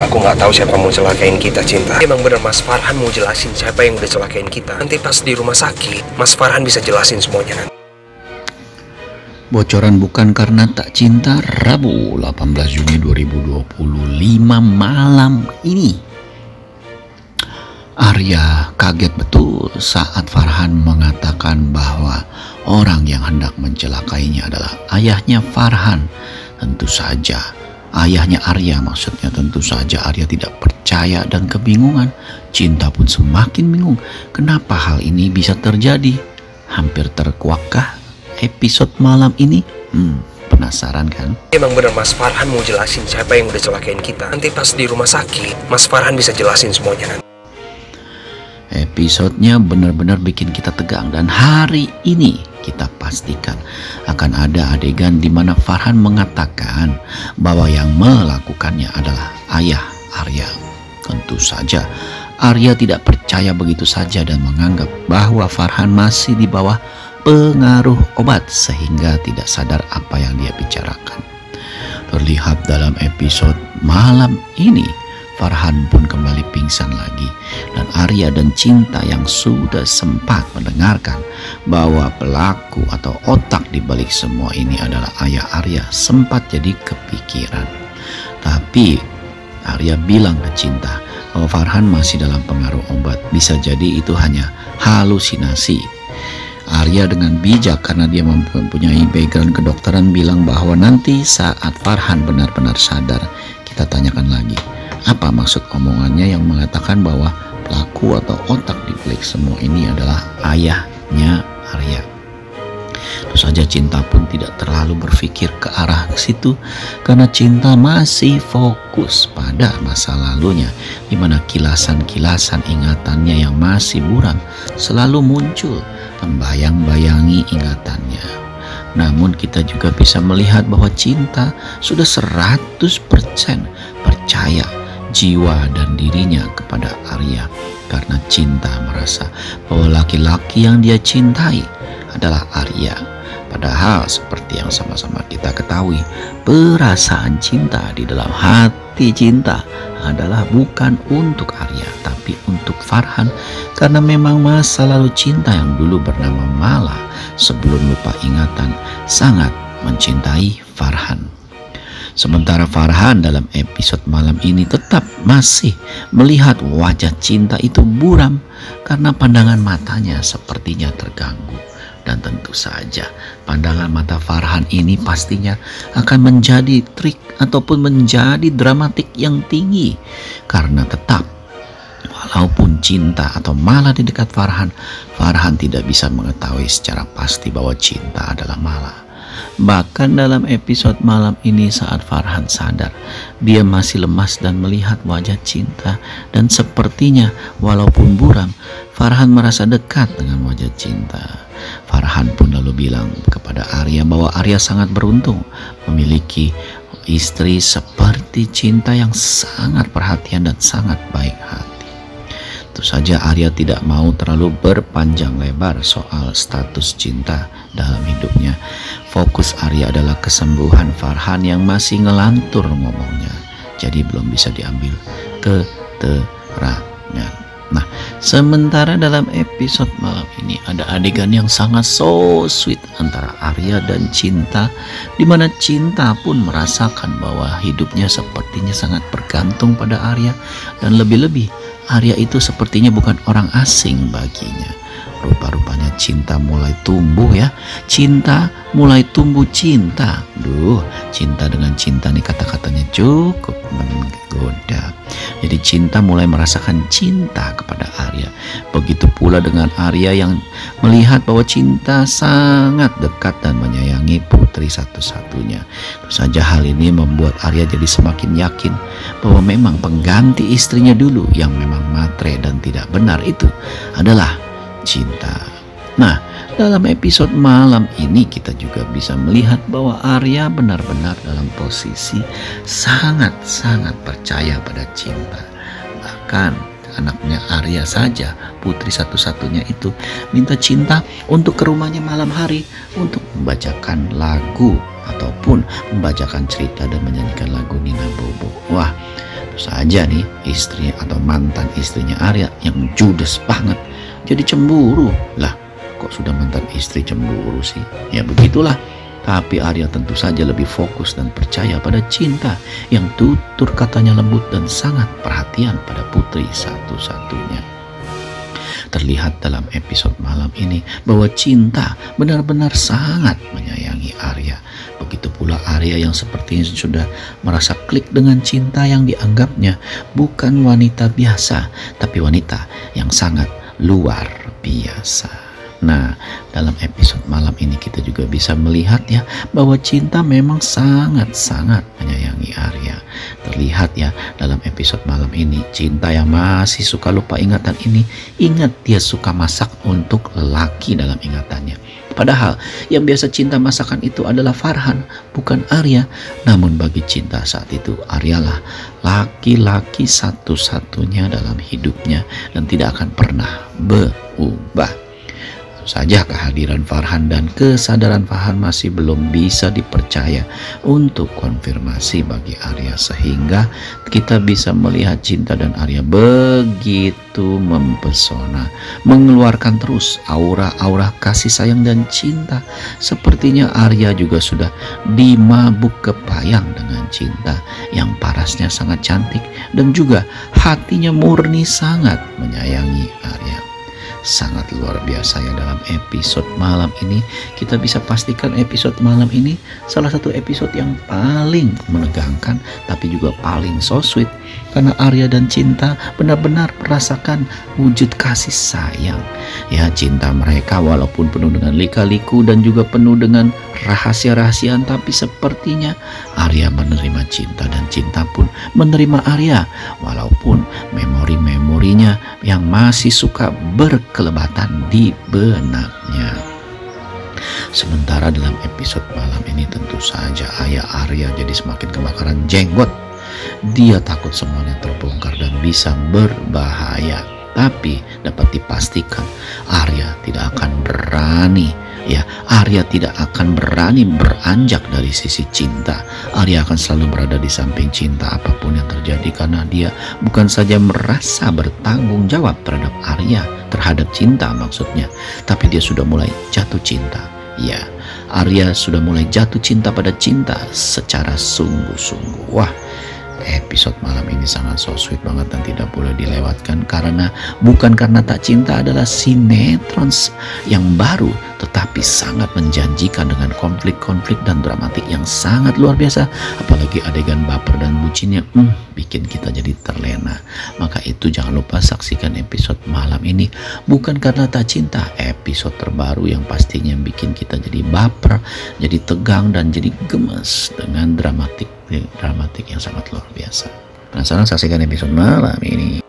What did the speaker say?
Aku nggak tahu siapa mau celakain kita, Cinta. Emang bener Mas Farhan mau jelasin siapa yang udah celakain kita. Nanti pas di rumah sakit, Mas Farhan bisa jelasin semuanya nanti. Bocoran bukan karena tak cinta, Rabu 18 Juni 2025 malam ini. Arya kaget betul saat Farhan mengatakan bahwa orang yang hendak mencelakainya adalah ayahnya Farhan. Tentu saja, ayahnya Arya maksudnya. Tentu saja Arya tidak percaya dan kebingungan. Cinta pun semakin bingung. Kenapa hal ini bisa terjadi? Hampir terkuakkah episode malam ini? Penasaran kan? Emang bener Mas Farhan mau jelasin siapa yang udah celakain kita. Nanti pas di rumah sakit, Mas Farhan bisa jelasin semuanya nanti. Episodenya benar-benar bikin kita tegang, dan hari ini kita pastikan akan ada adegan di mana Farhan mengatakan bahwa yang melakukannya adalah ayah Arya. Tentu saja Arya tidak percaya begitu saja dan menganggap bahwa Farhan masih di bawah pengaruh obat sehingga tidak sadar apa yang dia bicarakan. Terlihat dalam episode malam ini, Farhan pun kembali pingsan lagi, dan Arya dan Cinta yang sudah sempat mendengarkan bahwa pelaku atau otak di balik semua ini adalah ayah Arya sempat jadi kepikiran. Tapi Arya bilang ke Cinta bahwa Farhan masih dalam pengaruh obat, bisa jadi itu hanya halusinasi. Arya dengan bijak karena dia mempunyai background kedokteran bilang bahwa nanti saat Farhan benar-benar sadar, kita tanyakan lagi apa maksud omongannya yang mengatakan bahwa pelaku atau otak di balik semua ini adalah ayahnya Arya. Terus saja Cinta pun tidak terlalu berpikir ke arah situ karena Cinta masih fokus pada masa lalunya, di mana kilasan-kilasan ingatannya yang masih buram selalu muncul membayang-bayangi ingatannya. Namun kita juga bisa melihat bahwa Cinta sudah 100% percaya jiwa dan dirinya kepada Arya, karena Cinta merasa bahwa laki-laki yang dia cintai adalah Arya. Padahal seperti yang sama-sama kita ketahui, perasaan cinta di dalam hati Cinta adalah bukan untuk Arya tapi untuk Farhan, karena memang masa lalu Cinta yang dulu bernama Mala sebelum lupa ingatan sangat mencintai Farhan. Sementara Farhan dalam episode malam ini tetap masih melihat wajah Cinta itu buram karena pandangan matanya sepertinya terganggu. Dan tentu saja pandangan mata Farhan ini pastinya akan menjadi trik ataupun menjadi dramatik yang tinggi, karena tetap walaupun Cinta atau Mala di dekat Farhan, Farhan tidak bisa mengetahui secara pasti bahwa Cinta adalah Mala. Bahkan dalam episode malam ini saat Farhan sadar, dia masih lemas dan melihat wajah Cinta, dan sepertinya walaupun buram, Farhan merasa dekat dengan wajah Cinta. Farhan pun lalu bilang kepada Arya bahwa Arya sangat beruntung memiliki istri seperti Cinta yang sangat perhatian dan sangat baik hati. Tentu saja Arya tidak mau terlalu berpanjang lebar soal status Cinta dalam hidupnya. Fokus Arya adalah kesembuhan Farhan yang masih ngelantur ngomongnya, jadi belum bisa diambil keterangan. Nah, sementara dalam episode malam ini ada adegan yang sangat so sweet antara Arya dan Cinta, di mana Cinta pun merasakan bahwa hidupnya sepertinya sangat bergantung pada Arya, dan lebih-lebih Arya itu sepertinya bukan orang asing baginya. Rupa-rupanya Cinta mulai tumbuh ya. Cinta mulai tumbuh cinta. Cinta dengan Cinta nih kata-katanya cukup menggoda. Jadi Cinta mulai merasakan cinta kepada Arya. Begitu pula dengan Arya yang melihat bahwa Cinta sangat dekat dan menyayangi putri satu-satunya. Terus saja hal ini membuat Arya jadi semakin yakin bahwa memang pengganti istrinya dulu yang memang matre dan tidak benar itu adalah Cinta. Nah, dalam episode malam ini kita juga bisa melihat bahwa Arya benar-benar dalam posisi sangat-sangat percaya pada Cinta. Bahkan anaknya Arya saja, putri satu-satunya itu, minta Cinta untuk ke rumahnya malam hari untuk membacakan lagu ataupun membacakan cerita dan menyanyikan lagu Nina Bobo. Wah, saja nih istri atau mantan istrinya Arya yang judes banget jadi cemburu. Lah, kok sudah mantan istri cemburu sih? Ya begitulah. Tapi Arya tentu saja lebih fokus dan percaya pada cinta yang tutur katanya lembut dan sangat perhatian pada putri satu-satunya. Terlihat dalam episode malam ini bahwa cinta benar-benar sangat menyayangi Arya. Begitu pula Arya yang sepertinya sudah merasa klik dengan cinta yang dianggapnya bukan wanita biasa, tapi wanita yang sangat luar biasa. Nah, dalam episode malam ini kita juga bisa melihat ya bahwa cinta memang sangat-sangat menyayangi Arya. Terlihat ya dalam episode malam ini, Cinta yang masih suka lupa ingatan ini ingat dia suka masak untuk lelaki dalam ingatannya. Padahal yang biasa Cinta masakan itu adalah Farhan, bukan Arya. Namun bagi Cinta saat itu Arya lah laki-laki satu-satunya dalam hidupnya dan tidak akan pernah berubah. Saja kehadiran Farhan dan kesadaran Farhan masih belum bisa dipercaya untuk konfirmasi bagi Arya, sehingga kita bisa melihat Cinta dan Arya begitu mempesona, mengeluarkan terus aura-aura kasih sayang dan cinta. Sepertinya Arya juga sudah dimabuk kepayang dengan Cinta yang parasnya sangat cantik dan juga hatinya murni sangat menyayangi Arya. Sangat luar biasa ya dalam episode malam ini. Kita bisa pastikan episode malam ini salah satu episode yang paling menegangkan tapi juga paling so sweet, karena Arya dan Cinta benar-benar merasakan wujud kasih sayang. Ya, cinta mereka walaupun penuh dengan lika-liku dan juga penuh dengan rahasia-rahasiaan, tapi sepertinya Arya menerima Cinta dan Cinta pun menerima Arya walaupun memori-memorinya yang masih suka berkelebatan di benaknya. Sementara dalam episode malam ini tentu saja ayah Arya jadi semakin kebakaran jenggot. Dia takut semuanya terbongkar dan bisa berbahaya. Tapi dapat dipastikan Arya tidak akan berani. Ya, Arya tidak akan berani beranjak dari sisi Cinta. Arya akan selalu berada di samping Cinta apapun yang terjadi, karena dia bukan saja merasa bertanggung jawab terhadap Arya, terhadap Cinta maksudnya, tapi dia sudah mulai jatuh cinta. Ya, Arya sudah mulai jatuh cinta pada Cinta secara sungguh-sungguh. Wah, episode malam ini sangat so sweet banget dan tidak boleh dilewatkan, karena bukan karena Tak Cinta adalah sinetron yang baru, tetapi sangat menjanjikan dengan konflik-konflik dan dramatik yang sangat luar biasa. Apalagi adegan baper dan bucinnya bikin kita jadi terlena. Maka itu jangan lupa saksikan episode malam ini. Bukan karena Tak Cinta, episode terbaru yang pastinya bikin kita jadi baper, jadi tegang dan jadi gemes dengan dramatik yang sangat luar biasa. Penasaran? Saksikan episode malam ini.